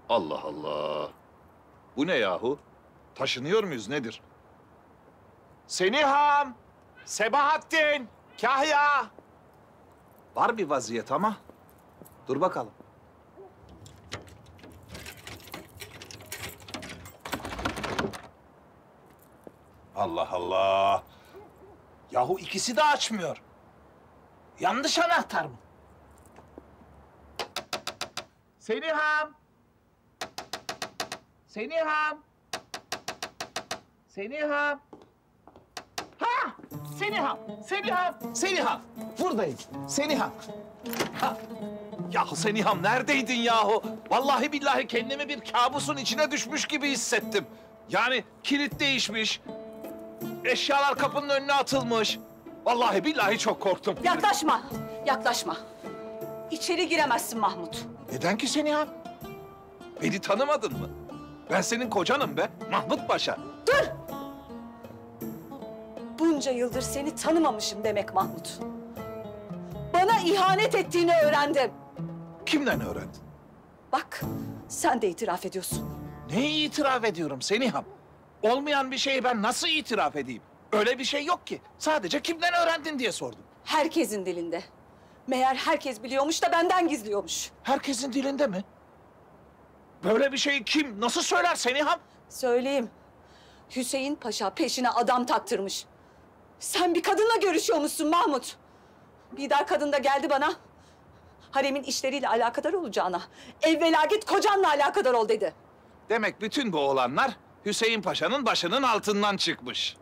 Allah Allah. Bu ne yahu? Taşınıyor muyuz nedir? Seniham, Sebahattin, Kahya. Var bir vaziyet ama. Dur bakalım. Allah Allah. Yahu ikisi de açmıyor. Yanlış anahtar mı? Seniham. Seniham. Seniham. Ha! Seniham. Seniham. Seniham. Buradayım. Seniham. Ha. Yahu Seniham neredeydin yahu? Vallahi billahi kendimi bir kabusun içine düşmüş gibi hissettim. Yani kilit değişmiş. Eşyalar kapının önüne atılmış. Vallahi billahi çok korktum. Yaklaşma, yaklaşma. İçeri giremezsin Mahmut. Neden ki Seniham? Beni tanımadın mı? Ben senin kocanım be, Mahmut Paşa. Dur! Bunca yıldır seni tanımamışım demek Mahmut. Bana ihanet ettiğini öğrendim. Kimden öğrendin? Bak, sen de itiraf ediyorsun. Neyi itiraf ediyorum Seniham? Olmayan bir şeyi ben nasıl itiraf edeyim? Öyle bir şey yok ki. Sadece kimden öğrendin diye sordum. Herkesin dilinde. Meğer herkes biliyormuş da benden gizliyormuş. Herkesin dilinde mi? Böyle bir şeyi kim, nasıl söyler Seniham? Söyleyeyim. Hüseyin Paşa peşine adam taktırmış. Sen bir kadınla görüşüyormuşsun Mahmut. Bir daha kadın da geldi bana. Haremin işleriyle alakadar olacağına, evvela git kocanla alakadar ol dedi. Demek bütün bu olanlar Hüseyin Paşa'nın başının altından çıkmış.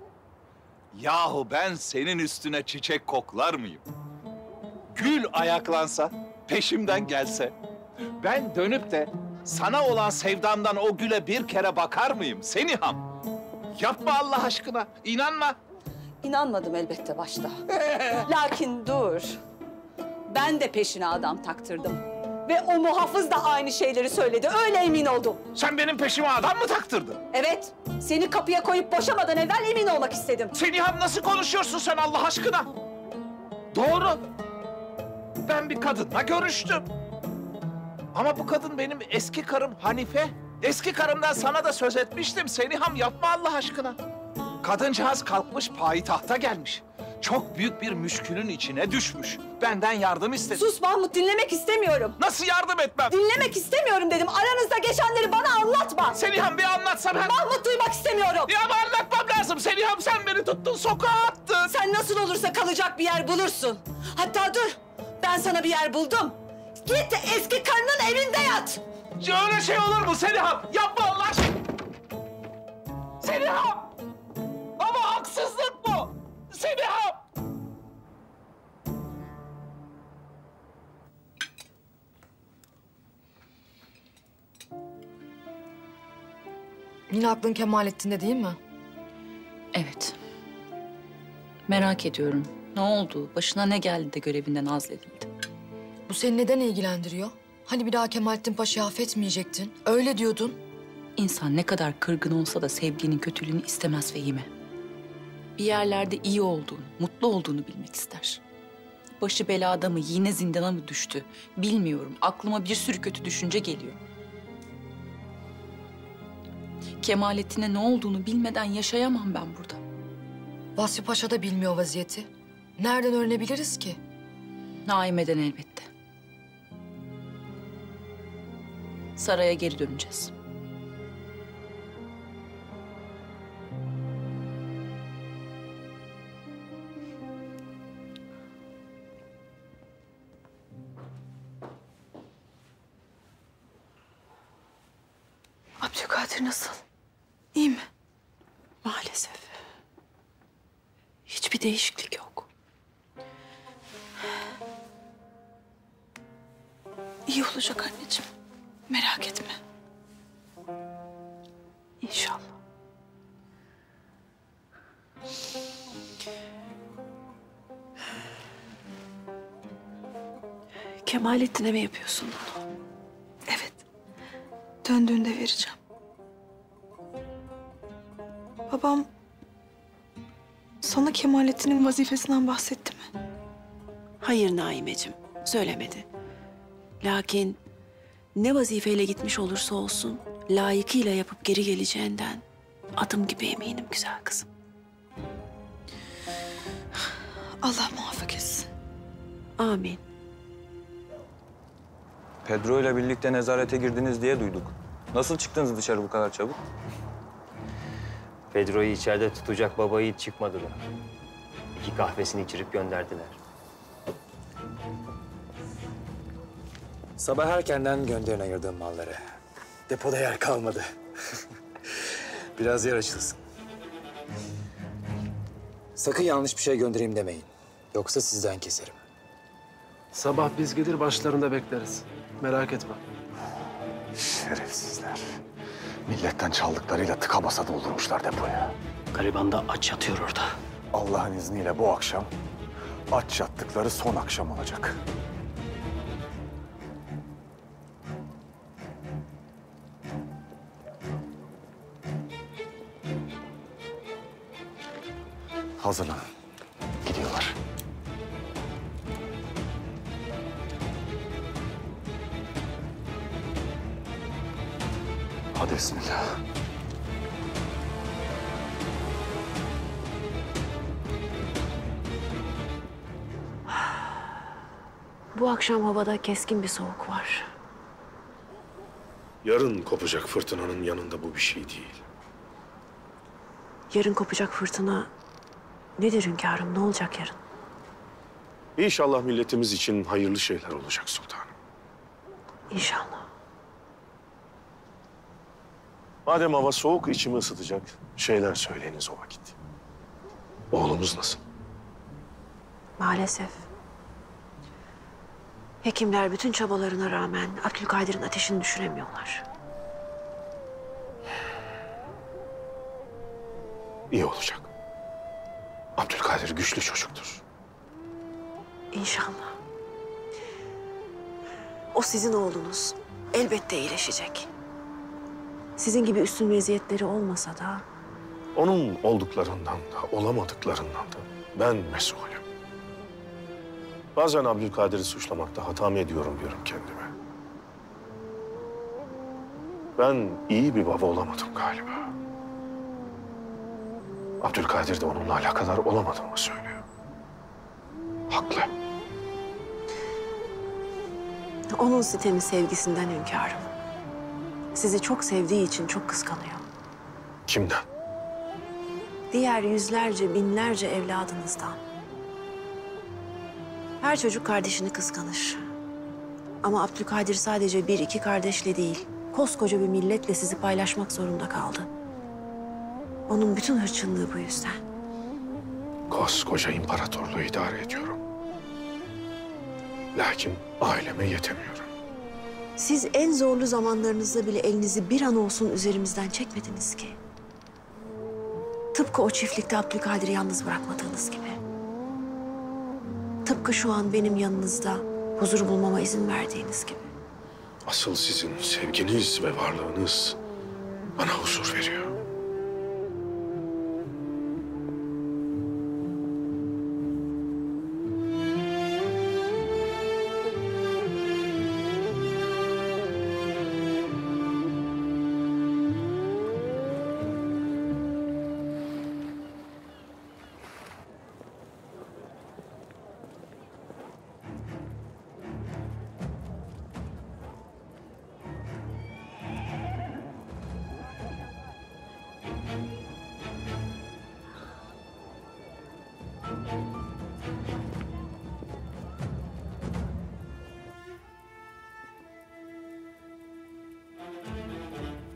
Yahu ben senin üstüne çiçek koklar mıyım? Gül ayaklansa, peşimden gelse, ben dönüp de sana olan sevdamdan o güle bir kere bakar mıyım Seniham? Yapma Allah aşkına, inanma. İnanmadım elbette başta. Lakin dur. Ben de peşine adam taktırdım. Ve o muhafız da aynı şeyleri söyledi. Öyle emin oldum. Sen benim peşime adam mı taktırdın? Evet. Seni kapıya koyup boşamadan evvel emin olmak istedim. Seniham nasıl konuşuyorsun sen Allah aşkına? Doğru. Ben bir kadınla görüştüm. Ama bu kadın benim eski karım Hanife. Eski karımdan sana da söz etmiştim. Seniham yapma Allah aşkına. Kadıncağız kalkmış payitahta gelmiş. Çok büyük bir müşkülün içine düşmüş. Benden yardım istedi. Sus Mahmut, dinlemek istemiyorum. Nasıl yardım etmem? Dinlemek istemiyorum dedim. Aranızda geçenleri bana anlatma. Seniham bir anlatsam hem... Mahmut, duymak istemiyorum. Ya ama anlatmam lazım. Seniham sen beni tuttun sokağa attın. Sen nasıl olursa kalacak bir yer bulursun. Hatta dur, ben sana bir yer buldum. Git eski karının evinde yat. Öyle şey olur mu Seniham? Yapma Allah aşkına. Seniham! Ama haksızlık bu. Seniham! Yine aklın Kemalettin'de değil mi? Evet. Merak ediyorum. Ne oldu? Başına ne geldi de görevinden azledildi? Bu seni neden ilgilendiriyor? Hani bir daha Kemalettin Paşa'yı affetmeyecektin? Öyle diyordun. İnsan ne kadar kırgın olsa da sevginin kötülüğünü istemez Fehime. Bir yerlerde iyi olduğunu, mutlu olduğunu bilmek ister. Başı belada mı, yine zindana mı düştü? Bilmiyorum. Aklıma bir sürü kötü düşünce geliyor. Kemalettin'e ne olduğunu bilmeden yaşayamam ben burada. Vasfi Paşa da bilmiyor vaziyeti. Nereden öğrenebiliriz ki? Naime'den elbette. Saraya geri döneceğiz. Abdülkadir nasıl? İyi mi? Maalesef. Hiçbir değişiklik yok. İyi olacak anneciğim. Merak etme. İnşallah. Kemalettin'e mi yapıyorsun bunu? Evet. Döndüğünde vereceğim. Babam sana Kemalettin'in vazifesinden bahsetti mi? Hayır Naimeciğim, söylemedi. Lakin Ne vazifeyle gitmiş olursa olsun layıkıyla yapıp geri geleceğinden adım gibi eminim güzel kızım. Allah muvaffak etsin. Amin. Pedro ile birlikte nezarete girdiniz diye duyduk. Nasıl çıktınız dışarı bu kadar çabuk? Pedro'yu içeride tutacak baba yiğit çıkmadı da. 2 kahvesini içirip gönderdiler. Sabah erkenden gönderin ayırdığım malları. Depoda yer kalmadı. Biraz yer açılsın. Sakın yanlış bir şey göndereyim demeyin. Yoksa sizden keserim. Sabah biz gelir başlarında bekleriz. Merak etme. Şerefsizler. Milletten çaldıklarıyla tıka basa doldurmuşlar depoyu. Gariban da aç yatıyor orada. Allah'ın izniyle bu akşam aç yattıkları son akşam olacak. Hazırlanın. Gidiyorlar. Hadi bismillah. Bu akşam havada keskin bir soğuk var. Yarın kopacak fırtınanın yanında bu bir şey değil. Yarın kopacak fırtına nedir hünkârım? Ne olacak yarın? İnşallah milletimiz için hayırlı şeyler olacak sultanım. İnşallah. Madem hava soğuk, içimi ısıtacak şeyler söyleyiniz o vakit. Oğlumuz nasıl? Maalesef. Hekimler bütün çabalarına rağmen Abdülkadir'in ateşini düşüremiyorlar. İyi olacak. Abdülkadir güçlü çocuktur. İnşallah. O sizin oğlunuz. Elbette iyileşecek. Sizin gibi üstün meziyetleri olmasa da Onun olduklarından da, olamadıklarından da ben mesulüm. Bazen Abdülkadir'i suçlamakta hata mı ediyorum diyorum kendime. Ben iyi bir baba olamadım galiba. Abdülkadir de onunla alakadar olamadığımı söylüyor. Haklı. onun sitemi sevgisinden hünkârım. Sizi çok sevdiği için çok kıskanıyor. Kimden? Diğer yüzlerce, binlerce evladınızdan. Her çocuk kardeşini kıskanır. Ama Abdülkadir sadece bir iki kardeşle değil, koskoca bir milletle sizi paylaşmak zorunda kaldı. Onun bütün hırçınlığı bu yüzden. Koskoca imparatorluğu idare ediyorum. Lakin aileme yetemiyorum. Siz en zorlu zamanlarınızda bile elinizi bir an olsun üzerimizden çekmediniz ki. Tıpkı o çiftlikte Abdülkadir'i yalnız bırakmadığınız gibi. Tıpkı şu an benim yanınızda huzur bulmama izin verdiğiniz gibi. Asıl sizin sevginiz ve varlığınız bana huzur veriyor.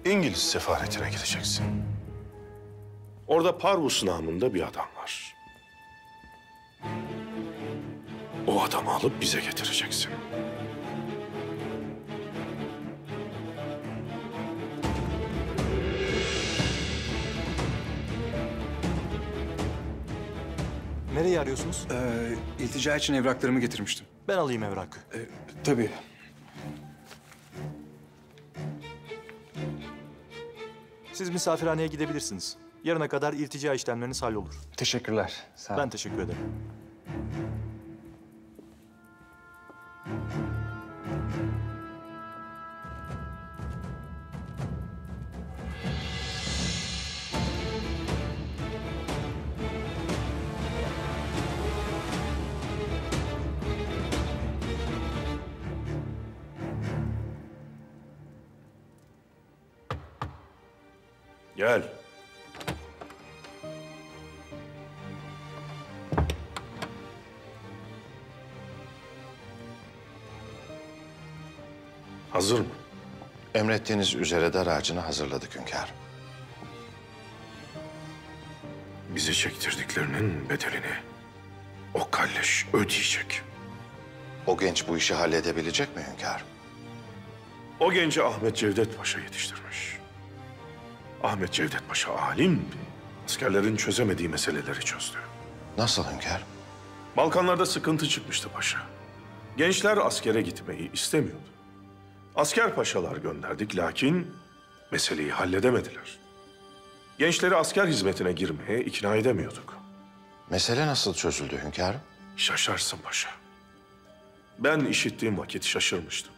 İngiliz sefaretine gideceksin. Orada Parvus namında bir adam var. O adamı alıp bize getireceksin. Nereye arıyorsunuz? İltica için evraklarımı getirmiştim. Ben alayım evrakı. Tabii. Siz misafirhaneye gidebilirsiniz. Yarına kadar iltica işlemleriniz hallolur. Teşekkürler. Sağ Ben teşekkür ederim. Gel. Hazır mı? Emrettiğiniz üzere dar ağacını hazırladık hünkârım. Bize çektirdiklerinin bedelini o kalleş ödeyecek. O genç bu işi halledebilecek mi hünkârım? O genci Ahmet Cevdet Paşa yetiştirmiş. Ahmet Cevdet Paşa alim, askerlerin çözemediği meseleleri çözdü. Nasıl hünkârım? Balkanlarda sıkıntı çıkmıştı paşa. Gençler askere gitmeyi istemiyordu. Asker paşalar gönderdik lakin meseleyi halledemediler. Gençleri asker hizmetine girmeye ikna edemiyorduk. Mesele nasıl çözüldü hünkârım? Şaşarsın paşa. Ben işittiğim vakit şaşırmıştım.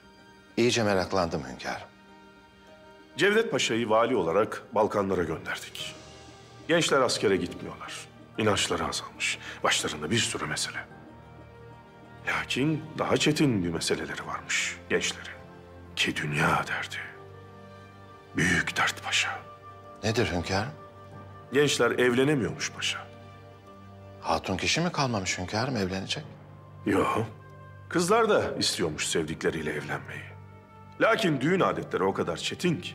İyice meraklandım hünkârım. Cevdet Paşa'yı vali olarak Balkanlara gönderdik. Gençler askere gitmiyorlar. İnançları azalmış. Başlarında bir sürü mesele. Lakin daha çetin bir meseleleri varmış gençlerin. Ki dünya derdi. Büyük dert paşa. Nedir hünkârım? Gençler evlenemiyormuş paşa. Hatun kişi mi kalmamış hünkârım evlenecek? Yok. Kızlar da istiyormuş sevdikleriyle evlenmeyi. Lakin düğün adetleri o kadar çetin ki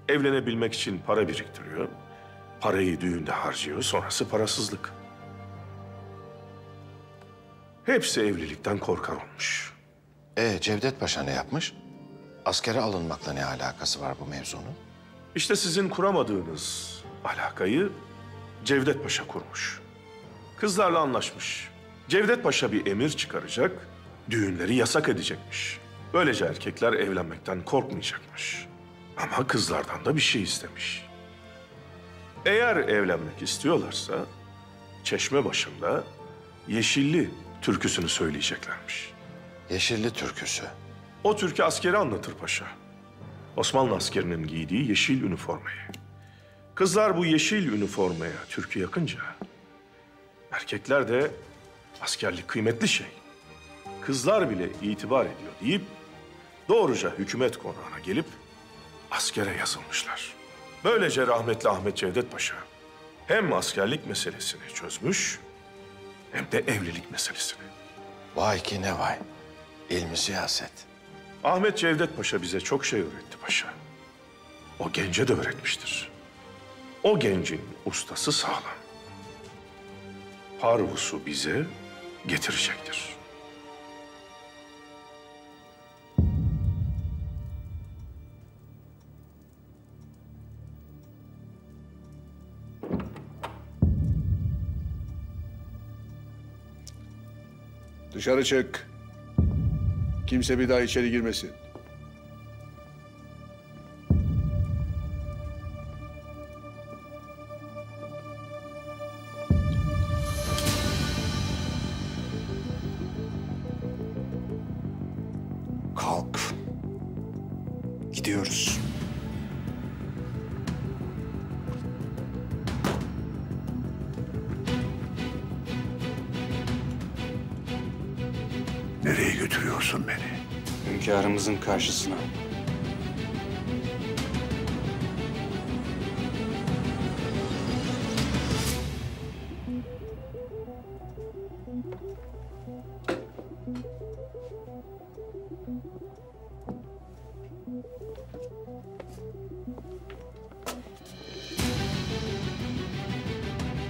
evlenebilmek için para biriktiriyor. Parayı düğünde harcıyor, sonrası parasızlık. Hepsi evlilikten korkar olmuş. Cevdet Paşa ne yapmış? Askere alınmakla ne alakası var bu mevzunun? İşte sizin kuramadığınız alakayı Cevdet Paşa kurmuş. Kızlarla anlaşmış. Cevdet Paşa bir emir çıkaracak, düğünleri yasak edecekmiş. Böylece erkekler evlenmekten korkmayacakmış. Ama kızlardan da bir şey istemiş. Eğer evlenmek istiyorlarsa çeşme başında Yeşilli türküsünü söyleyeceklermiş. Yeşilli türküsü. O türkü askeri anlatır paşa. Osmanlı askerinin giydiği yeşil üniformayı. Kızlar bu yeşil üniformaya türkü yakınca erkekler de askerlik kıymetli şey. Kızlar bile itibar ediyor deyip doğruca hükümet konağına gelip askere yazılmışlar. Böylece rahmetli Ahmet Cevdet Paşa hem askerlik meselesini çözmüş hem de evlilik meselesini. Vay ki ne vay. İlmi siyaset. Ahmet Cevdet Paşa bize çok şey öğretti paşa. O gence de öğretmiştir. O gencin ustası sağlam. Parvus'u bize getirecektir. Dışarı çık. Kimse bir daha içeri girmesin. Kalk. Gidiyoruz. Nereye götürüyorsun beni? Hünkârımızın karşısına.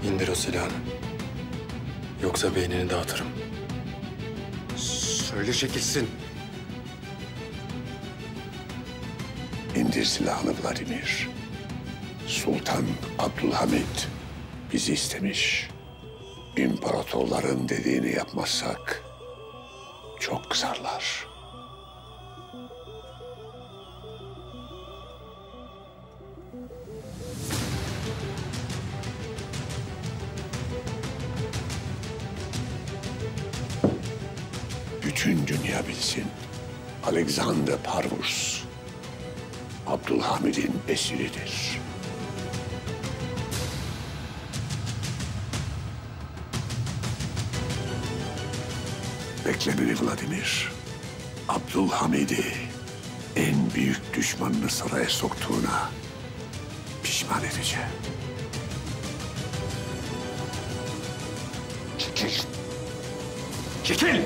İndir o silahını. Yoksa beynini dağıtırım. Söyle çekilsin. İndir silahını Vladimir. Sultan Abdülhamit bizi istemiş. İmparatorların dediğini yapmazsak çok kızarlar. Bütün dünya bilsin. Alexander Parvus Abdülhamid'in esiridir. Bekle beni Vladimir. Abdülhamid'i en büyük düşmanını saraya soktuğuna pişman edici. Çekil. Çekil!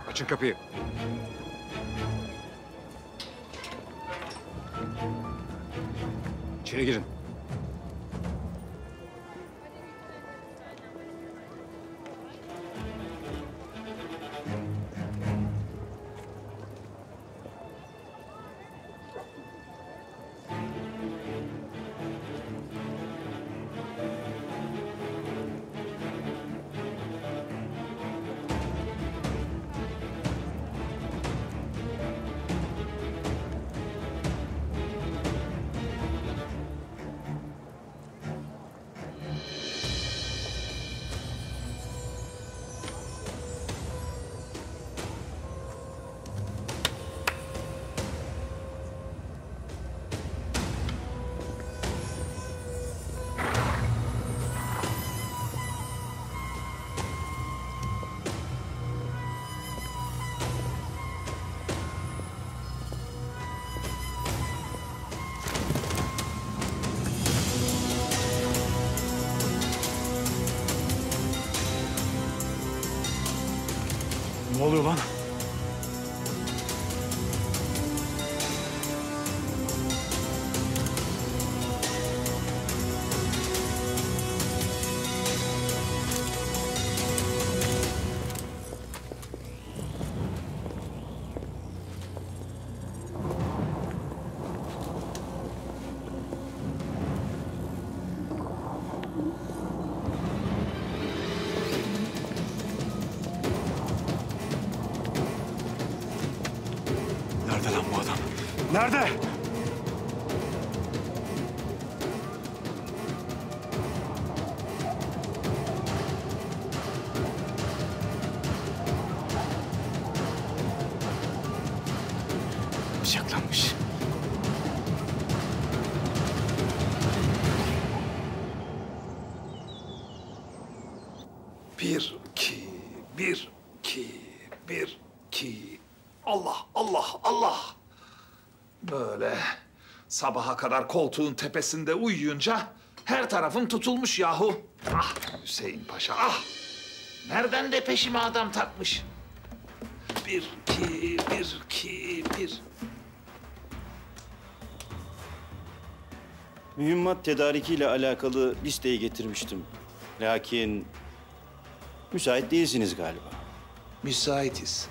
Açın kapıyı. İçeri girin. Ne oluyor lan? Nerede lan bu adam? Nerede? Bıçaklanmış. Bir, iki, bir, iki, bir, iki. Allah, Allah, Allah. Böyle sabaha kadar koltuğun tepesinde uyuyunca her tarafım tutulmuş yahu. Ah Hüseyin Paşa, ah. Nereden de peşime adam takmış. Bir, iki, bir, iki, bir. Mühimmat tedarikiyle alakalı listeyi getirmiştim. Lakin müsait değilsiniz galiba. Müsaitiz.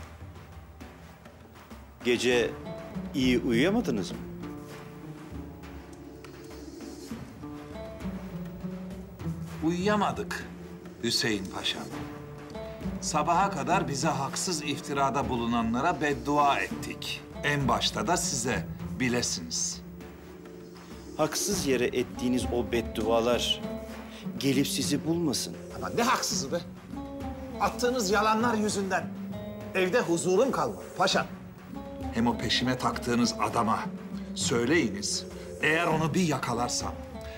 Gece iyi uyuyamadınız mı? Uyuyamadık Hüseyin Paşa'm. Sabaha kadar bize haksız iftirada bulunanlara beddua ettik. En başta da size, bilesiniz. Haksız yere ettiğiniz o beddualar gelip sizi bulmasın. Ama ne haksızı be? Attığınız yalanlar yüzünden evde huzurum kalmadı paşam. Hem o peşime taktığınız adama söyleyiniz. Eğer onu bir yakalarsam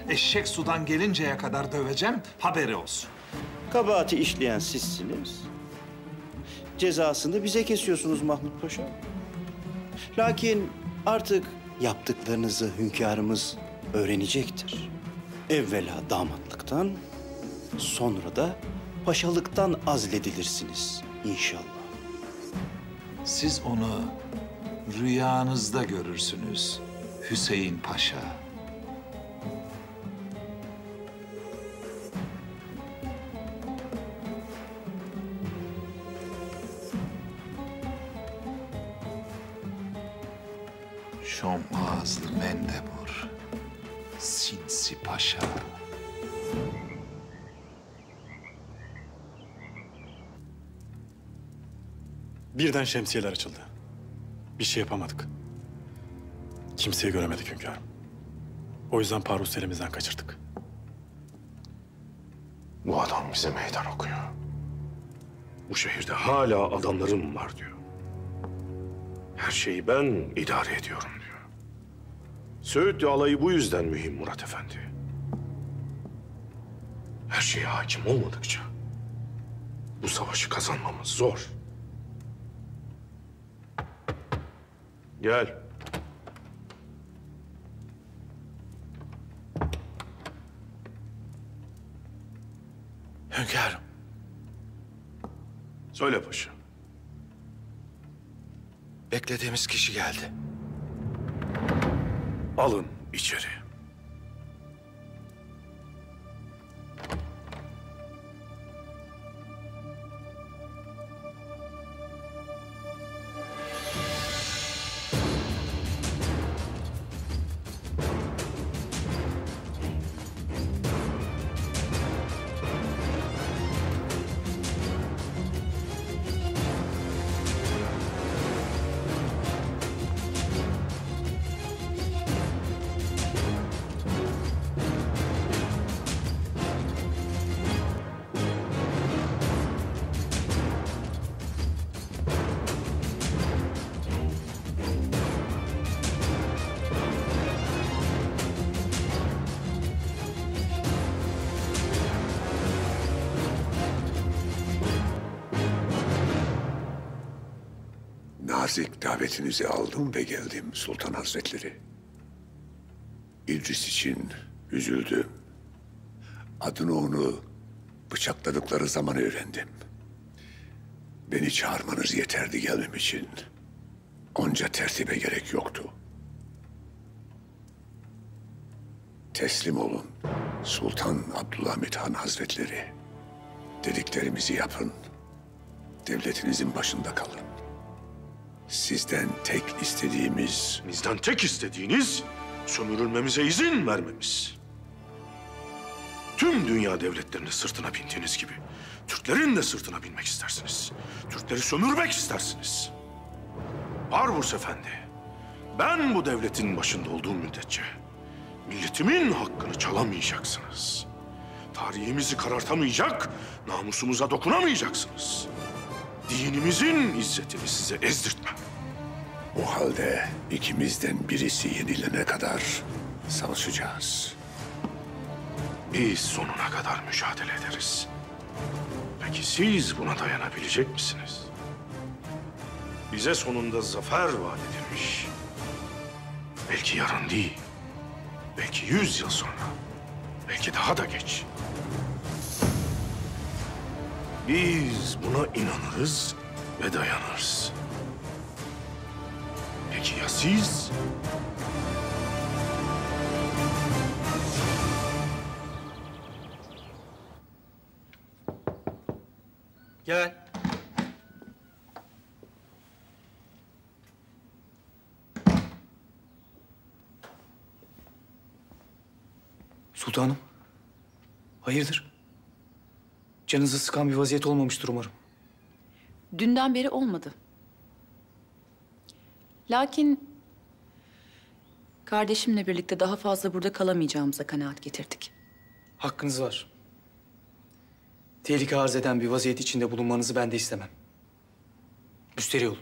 eşek sudan gelinceye kadar döveceğim, haberi olsun. Kabahati işleyen sizsiniz. Cezasını bize kesiyorsunuz Mahmut Paşa. Lakin artık yaptıklarınızı hünkârımız öğrenecektir. Evvela damatlıktan, sonra da paşalıktan azledilirsiniz inşallah. Siz onu rüyanızda görürsünüz Hüseyin Paşa. Şom ağızlı mendebur, sinsi paşa. Birden şemsiyeler açıldı. Bir şey yapamadık. Kimseyi göremedik hünkârım. O yüzden Parus elimizden kaçırdık. Bu adam bize meydan okuyor. Bu şehirde hala adamlarım var diyor. Her şeyi ben idare ediyorum diyor. Söğütlü alayı bu yüzden mühim Murat Efendi. Her şeye hakim olmadıkça bu savaşı kazanmamız zor. Gel. Hünkârım. Söyle paşa. Beklediğimiz kişi geldi. Alın içeri. Nazik davetinizi aldım ve geldim Sultan Hazretleri. İdris için üzüldüm. Adını onu bıçakladıkları zaman öğrendim. Beni çağırmanız yeterdi gelmem için. Onca tertibe gerek yoktu. Teslim olun Sultan Abdülhamit Han Hazretleri. Dediklerimizi yapın. Devletinizin başında kalın. Sizden tek istediğimiz... Bizden tek istediğiniz sömürülmemize izin vermemiz. Tüm dünya devletlerini sırtına bindiğiniz gibi Türklerin de sırtına binmek istersiniz. Türkleri sömürmek istersiniz. Barbaros Efendi, ben bu devletin başında olduğum müddetçe milletimin hakkını çalamayacaksınız. Tarihimizi karartamayacak, namusumuza dokunamayacaksınız. Dinimizin izzetini size ezdirtmem. O halde ikimizden birisi yenilene kadar savaşacağız. Biz sonuna kadar mücadele ederiz. Peki siz buna dayanabilecek misiniz? Bize sonunda zafer vaat edilmiş. Belki yarın değil, belki 100 yıl sonra, belki daha da geç. Biz buna inanırız ve dayanırız. Peki ya siz? Gel. Sultanım. Hayırdır? Canınızı sıkan bir vaziyet olmamıştır umarım. Dünden beri olmadı. Lakin kardeşimle birlikte daha fazla burada kalamayacağımıza kanaat getirdik. Hakkınız var. Tehlike arz eden bir vaziyet içinde bulunmanızı ben de istemem. Müsterih olun.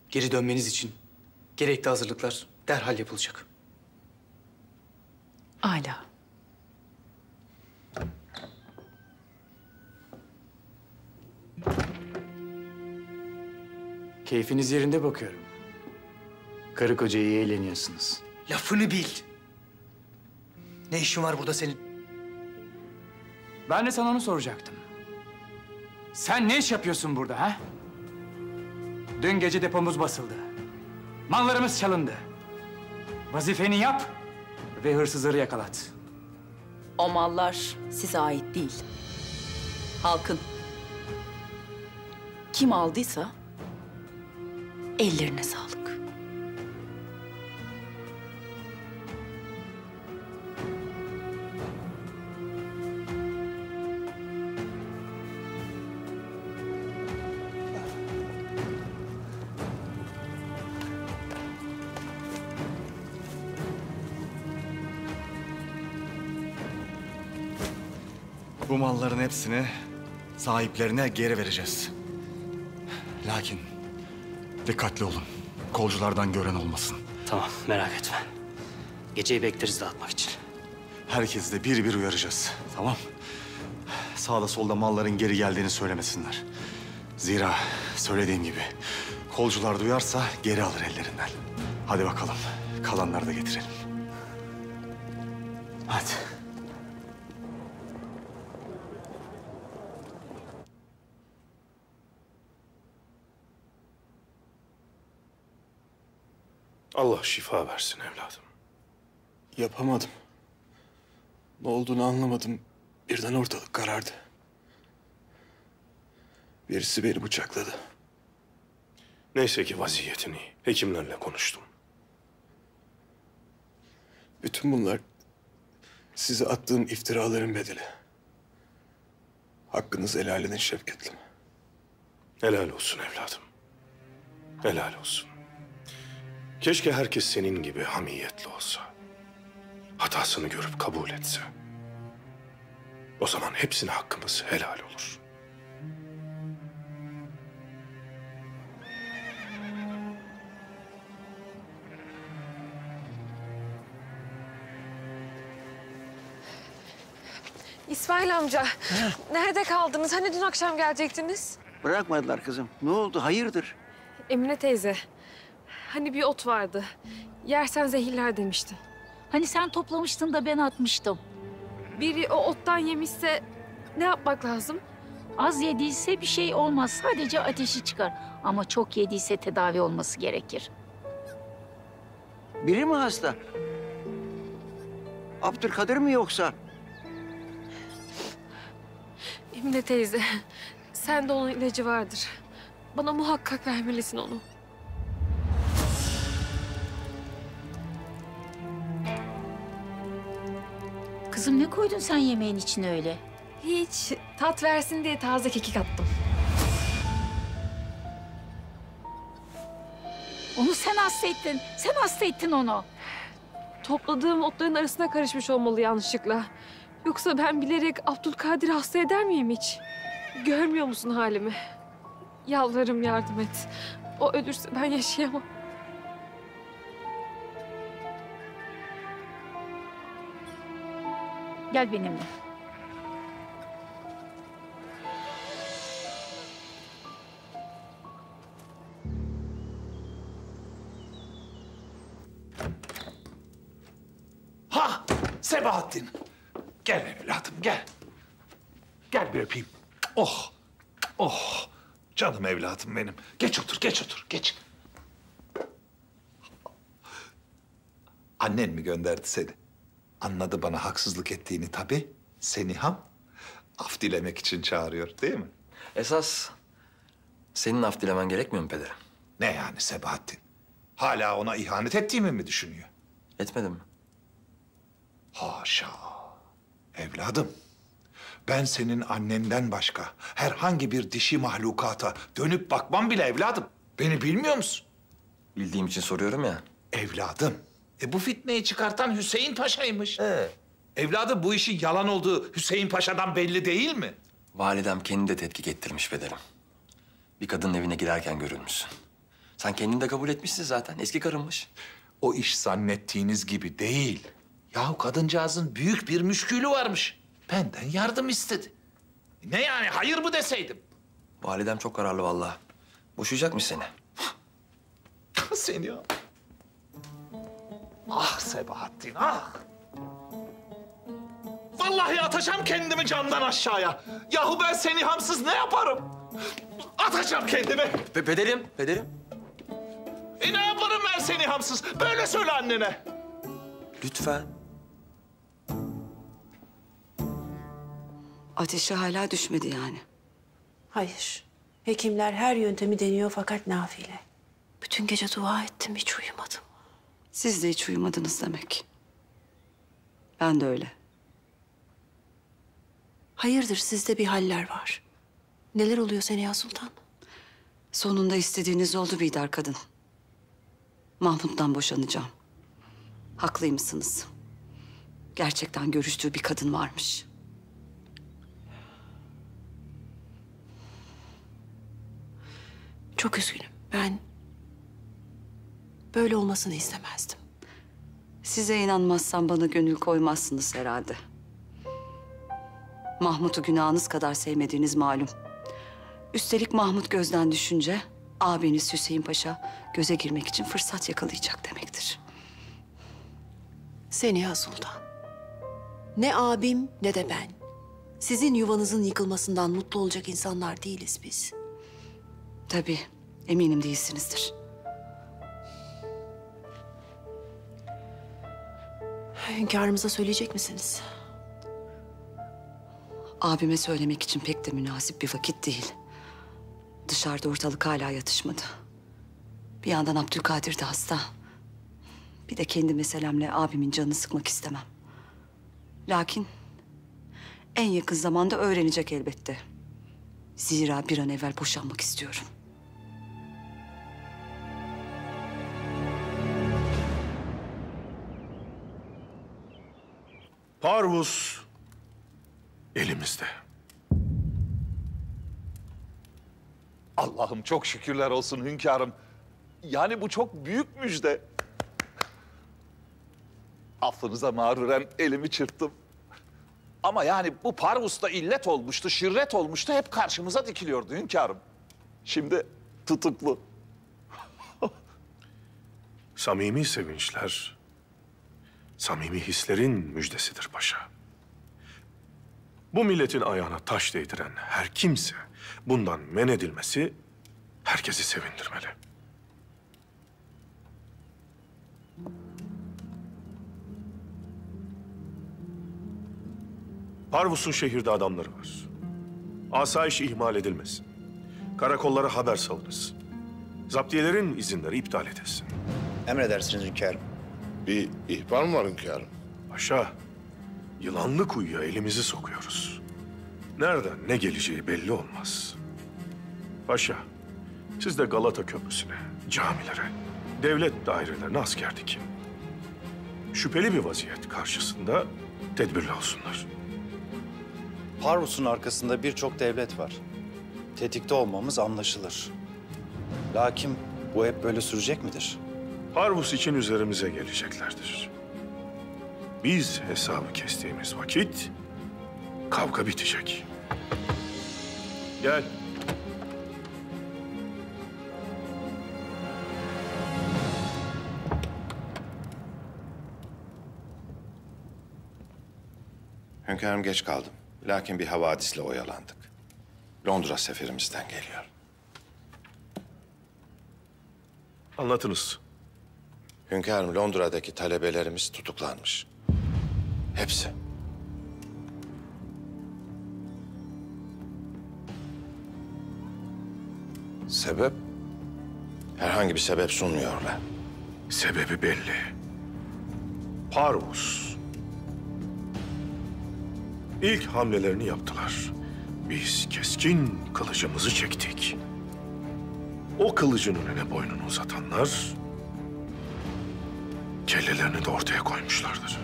Geri dönmeniz için gerekli hazırlıklar derhal yapılacak. Âlâ. Keyfiniz yerinde bakıyorum. Karı koca iyi eğleniyorsunuz. Lafını bil. Ne işin var burada senin? Ben de sana onu soracaktım. Sen ne iş yapıyorsun burada ha? Dün gece depomuz basıldı. Mallarımız çalındı. Vazifeni yap ve hırsızları yakalat. O mallar size ait değil. Halkın. Kim aldıysa ellerine sağlık. Bu malların hepsini sahiplerine geri vereceğiz. Lakin dikkatli olun. Kolculardan gören olmasın. Tamam, merak etme. Geceyi bekleriz dağıtmak için. Herkesi de bir bir uyaracağız. Tamam. Sağda solda malların geri geldiğini söylemesinler. Zira söylediğim gibi kolcular duyarsa geri alır ellerinden. Hadi bakalım. Kalanları da getirelim. Hadi. Allah şifa versin evladım. Yapamadım. Ne olduğunu anlamadım. Birden ortalık karardı. Birisi beni bıçakladı. Neyse ki vaziyetin iyi. Hekimlerle konuştum. Bütün bunlar size attığım iftiraların bedeli. Hakkınızı helal edin Şevketlim. Helal olsun evladım. Helal olsun. Keşke herkes senin gibi hamiyetli olsa. Hatasını görüp kabul etse. O zaman hepsine hakkımız helal olur. İsmail amca, nerede kaldınız? Hani dün akşam gelecektiniz? Bırakmadılar kızım. Ne oldu? Hayırdır? Emine teyze, hani bir ot vardı. Yersen zehirler demişti. Hani sen toplamıştın da ben atmıştım. Biri o ottan yemişse ne yapmak lazım? Az yediyse bir şey olmaz. Sadece ateşi çıkar. Ama çok yediyse tedavi olması gerekir. Biri mi hasta? Abdülkadir mi yoksa? Emine teyze, sende onun ilacı vardır. Bana muhakkak vermelisin onu. Kızım ne koydun sen yemeğin içine öyle? Hiç. Tat versin diye taze kekik attım. Onu sen hasta ettin. Sen hasta ettin onu. Topladığım otların arasına karışmış olmalı yanlışlıkla. Yoksa ben bilerek Abdülkadir'i hasta eder miyim hiç? Görmüyor musun halimi? Yalvarırım yardım et. O ölürse ben yaşayamam. Gel benimle. Ha! Sebahattin. Gel evladım gel. Gel bir öpeyim. Oh! Oh! Canım evladım benim. Geç otur, geç otur, geç. Annen mi gönderdi seni? Anladı bana haksızlık ettiğini tabii. Seniham af dilemek için çağırıyor değil mi? Esas senin af dilemen gerekmiyor mu pederim? Ne yani Sebahattin? Hala ona ihanet ettiğimi mi düşünüyor? Etmedim mi? Haşa. Evladım, ben senin annenden başka herhangi bir dişi mahlukata dönüp bakmam bile evladım. Beni bilmiyor musun? Bildiğim için soruyorum ya. Evladım, bu fitneyi çıkartan Hüseyin Paşa'ymış. Evladım bu işin yalan olduğu Hüseyin Paşa'dan belli değil mi? Validem kendi de tetkik ettirmiş pederim. Bir kadının evine girerken görülmüşsün. Sen kendin de kabul etmişsin zaten. Eski karınmış. O iş zannettiğiniz gibi değil. Yahu kadıncağızın büyük bir müşkülü varmış. Benden yardım istedi. Ne yani hayır mı deseydim? Validem çok kararlı vallahi. Boşayacakmış seni. Seni ya. Ah Sebahattin ah. Vallahi atacağım kendimi camdan aşağıya. Yahu ben seni hamsız ne yaparım? Atacağım kendimi. Pederim. Ne yaparım ben seni hamsız? Böyle söyle annene. Lütfen. Ateşi hala düşmedi yani. Hayır. Hekimler her yöntemi deniyor fakat nafile. Bütün gece dua ettim, hiç uyumadım. Siz de hiç uyumadınız demek. Ben de öyle. Hayırdır, sizde bir haller var. Neler oluyor Seniha Sultan? Sonunda istediğiniz oldu Bidar kadın. Mahmut'tan boşanacağım. Haklıymışsınız. Gerçekten görüştüğü bir kadın varmış. Çok üzgünüm. Ben Böyle olmasını istemezdim. Size inanmazsam bana gönül koymazsınız herhalde. Mahmut'u günahınız kadar sevmediğiniz malum. Üstelik Mahmut gözden düşünce abiniz Hüseyin Paşa göze girmek için fırsat yakalayacak demektir. Seniha Sultan. Ne abim ne de ben. Sizin yuvanızın yıkılmasından mutlu olacak insanlar değiliz biz. Tabii, eminim değilsinizdir. Hünkârımıza söyleyecek misiniz? Abime söylemek için pek de münasip bir vakit değil. Dışarıda ortalık hala yatışmadı. Bir yandan Abdülkadir de hasta. Bir de kendi meselemle abimin canını sıkmak istemem. Lakin en yakın zamanda öğrenecek elbette. Zira bir an evvel boşanmak istiyorum. Parvus elimizde. Allah'ım çok şükürler olsun hünkârım. Yani bu çok büyük müjde. Affınıza mağruren elimi çırptım. Ama yani bu Parvus'ta illet olmuştu, şirret olmuştu. Hep karşımıza dikiliyordu hünkârım. Şimdi tutuklu. Samimi sevinçler, samimi hislerin müjdesidir paşa. Bu milletin ayağına taş değdiren her kimse bundan men edilmesi herkesi sevindirmeli. Parvus'un şehirde adamları var. Asayiş ihmal edilmesin. Karakollara haber salınız. Zaptiyelerin izinleri iptal edilsin. Emredersiniz hünkârım. Bir ihbar mı var hünkârım? Paşa, yılanlı kuyuya elimizi sokuyoruz. Nereden ne geleceği belli olmaz. Paşa, siz de Galata Köprüsü'ne, camilere, devlet dairelerine asker dikin. Şüpheli bir vaziyet karşısında tedbirli olsunlar. Parvus'un arkasında birçok devlet var. Tetikte olmamız anlaşılır. Lakin bu hep böyle sürecek midir? Parvus için üzerimize geleceklerdir. Biz hesabı kestiğimiz vakit kavga bitecek. Gel. Hünkârım geç kaldım. Lakin bir havadisle oyalandık. Londra seferimizden geliyor. Anlatınız. Hünkârım, Londra'daki talebelerimiz tutuklanmış. Hepsi. Sebep? Herhangi bir sebep sunmuyorlar. Sebebi belli. Parvus. İlk hamlelerini yaptılar. Biz keskin kılıcımızı çektik. O kılıcın önüne boynunu uzatanlar kellelerini de ortaya koymuşlardır.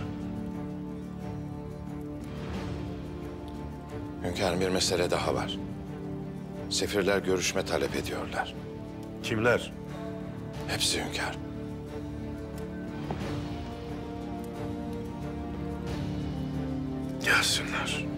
Hünkârım, bir mesele daha var. Sefirler görüşme talep ediyorlar. Kimler? Hepsi hünkârım. Gelsinler.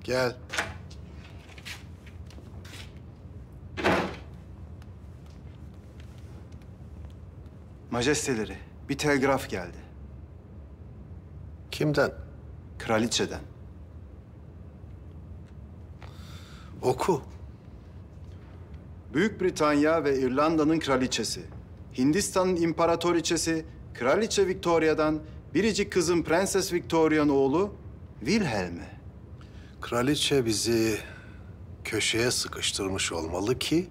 Gel. Majesteleri, bir telgraf geldi. Kimden? Kraliçeden. Oku. Büyük Britanya ve İrlanda'nın kraliçesi, Hindistan'ın imparatoriçesi, Kraliçe Victoria'dan biricik kızım Prenses Victoria'nın oğlu Wilhelm'e. Kraliçe bizi köşeye sıkıştırmış olmalı ki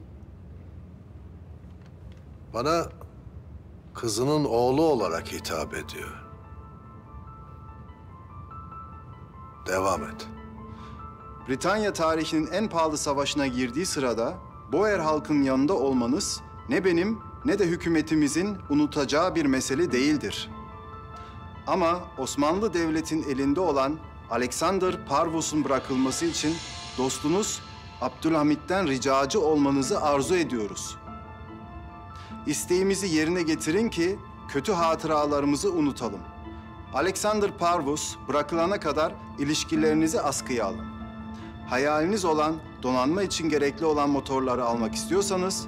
bana kızının oğlu olarak hitap ediyor. Devam et. Britanya tarihinin en pahalı savaşına girdiği sırada Boer halkının yanında olmanız ne benim ne de hükümetimizin unutacağı bir mesele değildir. Ama Osmanlı Devleti'nin elinde olan Alexander Parvus'un bırakılması için dostunuz Abdülhamit'ten ricacı olmanızı arzu ediyoruz. İsteğimizi yerine getirin ki kötü hatıralarımızı unutalım. Alexander Parvus bırakılana kadar ilişkilerinizi askıya alın. Hayaliniz olan, donanma için gerekli olan motorları almak istiyorsanız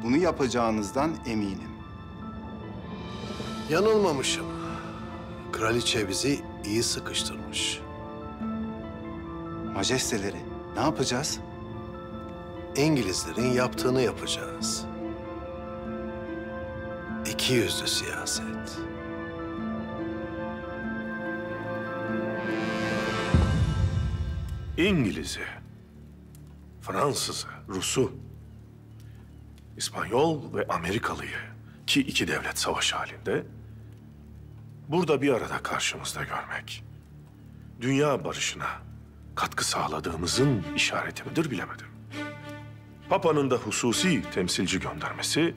bunu yapacağınızdan eminim. Yanılmamışım. Kraliçe bizi iyi sıkıştırmış. Majesteleri, ne yapacağız? İngilizlerin yaptığını yapacağız. İkiyüzlü siyaset. İngiliz'i, Fransız'ı, Rus'u, İspanyol ve Amerikalıyı ki iki devlet savaş halinde burada bir arada karşımızda görmek, dünya barışına katkı sağladığımızın işareti midir bilemedim. Papa'nın da hususi temsilci göndermesi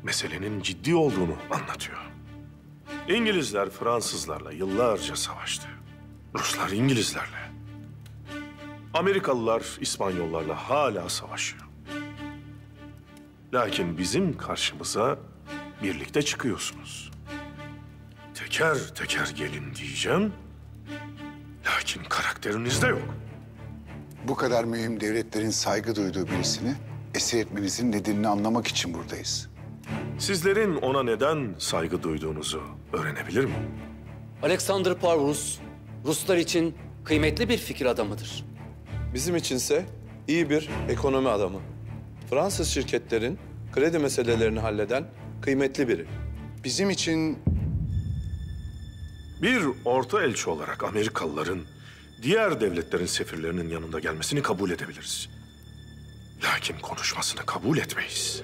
meselenin ciddi olduğunu anlatıyor. İngilizler Fransızlarla yıllarca savaştı. Ruslar İngilizlerle. Amerikalılar İspanyollarla hala savaşıyor. Lakin bizim karşımıza birlikte çıkıyorsunuz. Teker teker gelin diyeceğim. Lakin karakterinizde yok. Bu kadar mühim devletlerin saygı duyduğu birisini esir etmenizin nedenini anlamak için buradayız. Sizlerin ona neden saygı duyduğunuzu öğrenebilir miyim? Alexander Parvus, Ruslar için kıymetli bir fikir adamıdır. Bizim içinse iyi bir ekonomi adamı. Fransız şirketlerin kredi meselelerini halleden kıymetli biri. Bizim için... Bir orta elçi olarak Amerikalıların diğer devletlerin sefirlerinin yanında gelmesini kabul edebiliriz. Lakin konuşmasını kabul etmeyiz.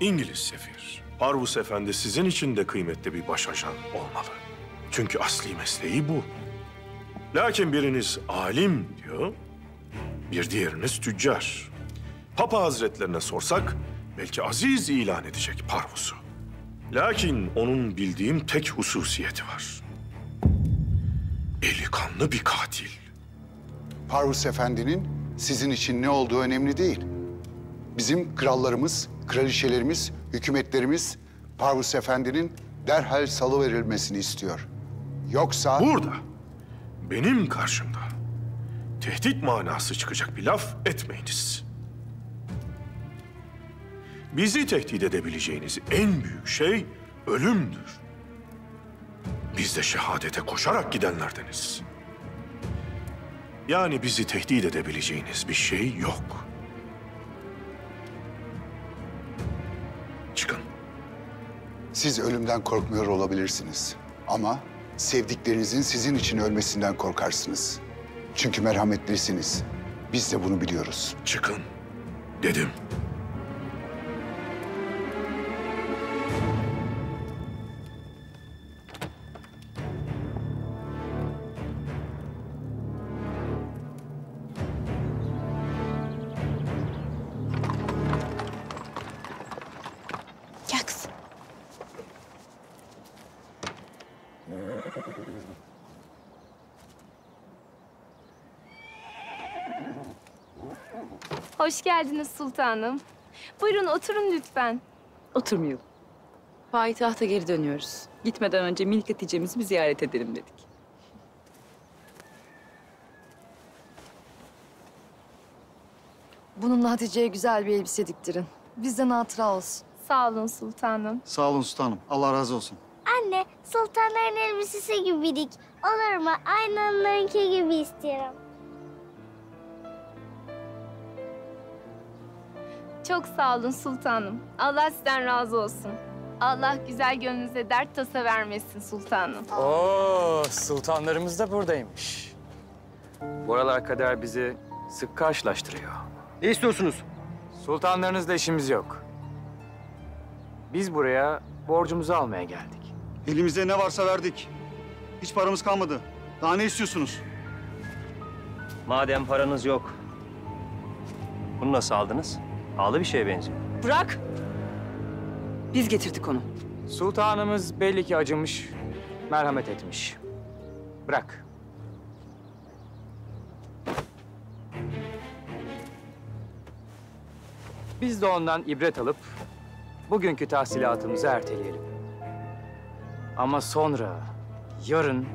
İngiliz sefir, Parvus Efendi sizin için de kıymetli bir başajan olmalı. Çünkü asli mesleği bu. Lakin biriniz alim diyor, bir diğeriniz tüccar. Papa Hazretlerine sorsak belki aziz ilan edecek Parvus'u. Lakin onun bildiğim tek hususiyeti var. Eli kanlı bir katil. Parvus Efendi'nin sizin için ne olduğu önemli değil. Bizim krallarımız, kraliçelerimiz, hükümetlerimiz Parvus Efendi'nin derhal salıverilmesini istiyor. Yoksa... Burada, benim karşımda tehdit manası çıkacak bir laf etmeyiniz. Bizi tehdit edebileceğiniz en büyük şey ölümdür. Biz de şehadete koşarak gidenlerdeniz. Yani bizi tehdit edebileceğiniz bir şey yok. Çıkın. Siz ölümden korkmuyor olabilirsiniz. Ama sevdiklerinizin sizin için ölmesinden korkarsınız. Çünkü merhametlisiniz. Biz de bunu biliyoruz. Çıkın dedim. Gel kızım. Hoş geldiniz sultanım. Buyurun oturun lütfen. Oturmayalım. Payitahta geri dönüyoruz. Gitmeden önce Melik Hatice'mizi bir ziyaret edelim dedik. Bununla Hatice'ye güzel bir elbise diktirin. Bizden hatıra olsun. Sağ olun sultanım. Sağ olun sultanım. Allah razı olsun. Anne, sultanların elbisesi gibiydik. Olur mu? Aynı onlarınki gibi istiyorum. Çok sağ olun sultanım. Allah sizden razı olsun. Allah güzel gönlünüze dert tasa vermesin sultanım. Oo, sultanlarımız da buradaymış. Bu aralar kader bizi sık karşılaştırıyor. Ne istiyorsunuz? Sultanlarınızla işimiz yok. Biz buraya borcumuzu almaya geldik. Elimizde ne varsa verdik. Hiç paramız kalmadı. Daha ne istiyorsunuz? Madem paranız yok, Bunu nasıl aldınız? Pahalı bir şeye benziyor. Bırak. Biz getirdik onu. Sultanımız belli ki acımış, merhamet etmiş. Bırak. Biz de ondan ibret alıp bugünkü tahsilatımızı erteleyelim. Ama sonra, yarın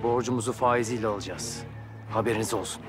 borcumuzu faiziyle alacağız. Haberiniz olsun.